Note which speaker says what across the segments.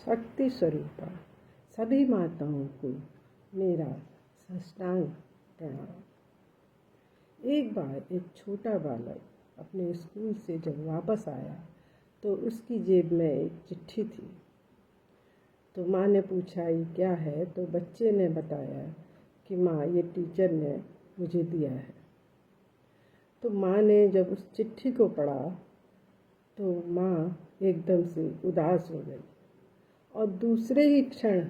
Speaker 1: शक्ति स्वरूपा सभी माताओं को मेरा साष्टांग प्रणाम। एक बार एक छोटा बालक अपने स्कूल से जब वापस आया तो उसकी जेब में एक चिट्ठी थी। तो माँ ने पूछा ये क्या है, तो बच्चे ने बताया कि माँ ये टीचर ने मुझे दिया है। तो माँ ने जब उस चिट्ठी को पढ़ा तो माँ एकदम से उदास हो गई और दूसरे ही क्षण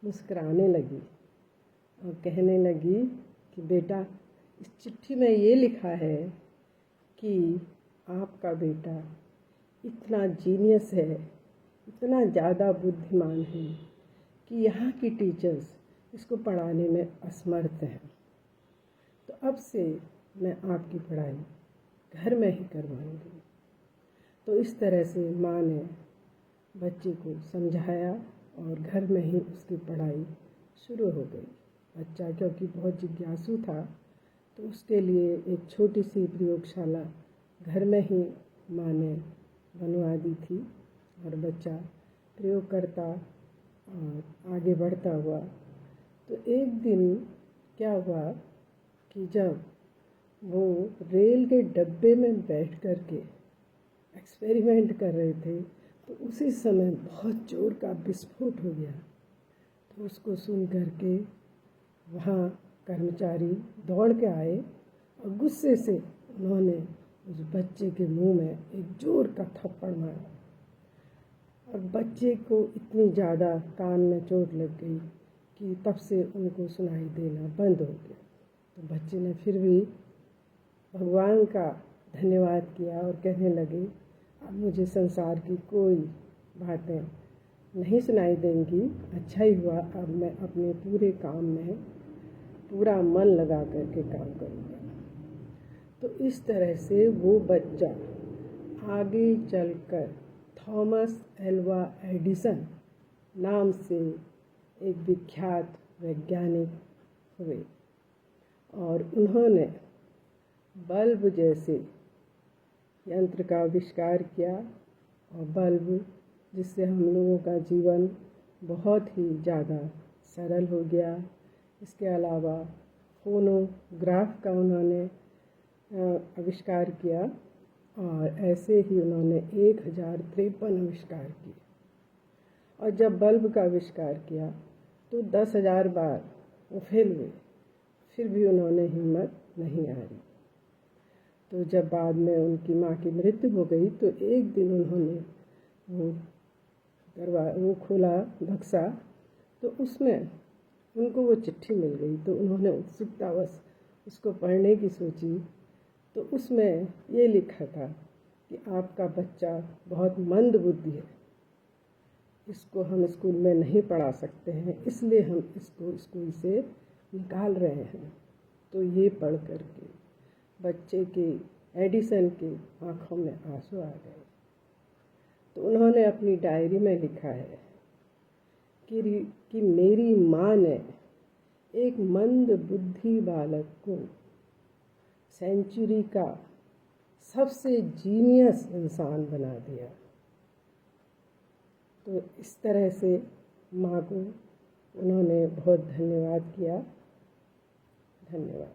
Speaker 1: मुस्कुराने लगी और कहने लगी कि बेटा, इस चिट्ठी में ये लिखा है कि आपका बेटा इतना जीनियस है, इतना ज़्यादा बुद्धिमान है कि यहाँ की टीचर्स इसको पढ़ाने में असमर्थ हैं। तो अब से मैं आपकी पढ़ाई घर में ही करवाऊँगी। तो इस तरह से माँ ने बच्चे को समझाया और घर में ही उसकी पढ़ाई शुरू हो गई। बच्चा क्योंकि बहुत जिज्ञासु था तो उसके लिए एक छोटी सी प्रयोगशाला घर में ही माँ ने बनवा दी थी और बच्चा प्रयोग करता और आगे बढ़ता हुआ। तो एक दिन क्या हुआ कि जब वो रेल के डब्बे में बैठ कर के एक्सपेरिमेंट कर रहे थे तो उसी समय बहुत ज़ोर का विस्फोट हो गया। तो उसको सुन कर के वहाँ कर्मचारी दौड़ के आए और गुस्से से उन्होंने उस बच्चे के मुंह में एक ज़ोर का थप्पड़ मारा और बच्चे को इतनी ज़्यादा कान में चोट लग गई कि तब से उनको सुनाई देना बंद हो गया। तो बच्चे ने फिर भी भगवान का धन्यवाद किया और कहने लगे, अब मुझे संसार की कोई बातें नहीं सुनाई देंगी। अच्छा ही हुआ, अब मैं अपने पूरे काम में पूरा मन लगा करके काम करूँगा। तो इस तरह से वो बच्चा आगे चलकर थॉमस एल्वा एडिसन नाम से एक विख्यात वैज्ञानिक हुए और उन्होंने बल्ब जैसे यंत्र का आविष्कार किया और बल्ब जिससे हम लोगों का जीवन बहुत ही ज़्यादा सरल हो गया। इसके अलावा फोनोग्राफ का उन्होंने आविष्कार किया और ऐसे ही उन्होंने 1053 आविष्कार किए। और जब बल्ब का आविष्कार किया तो 10,000 बार वो फेल हुए, फिर भी उन्होंने हिम्मत नहीं हारी। तो जब बाद में उनकी माँ की मृत्यु हो गई तो एक दिन उन्होंने वो खोला बक्सा, तो उसमें उनको वो चिट्ठी मिल गई। तो उन्होंने उत्सुकतावश उसको पढ़ने की सोची तो उसमें ये लिखा था कि आपका बच्चा बहुत मंद बुद्धि है, इसको हम स्कूल में नहीं पढ़ा सकते हैं, इसलिए हम इसको स्कूल से निकाल रहे हैं। तो ये पढ़ कर के बच्चे के एडिसन की आँखों में आंसू आ गए। तो उन्होंने अपनी डायरी में लिखा है कि मेरी माँ ने एक मंद बुद्धि बालक को सेंचुरी का सबसे जीनियस इंसान बना दिया। तो इस तरह से माँ को उन्होंने बहुत धन्यवाद किया। धन्यवाद।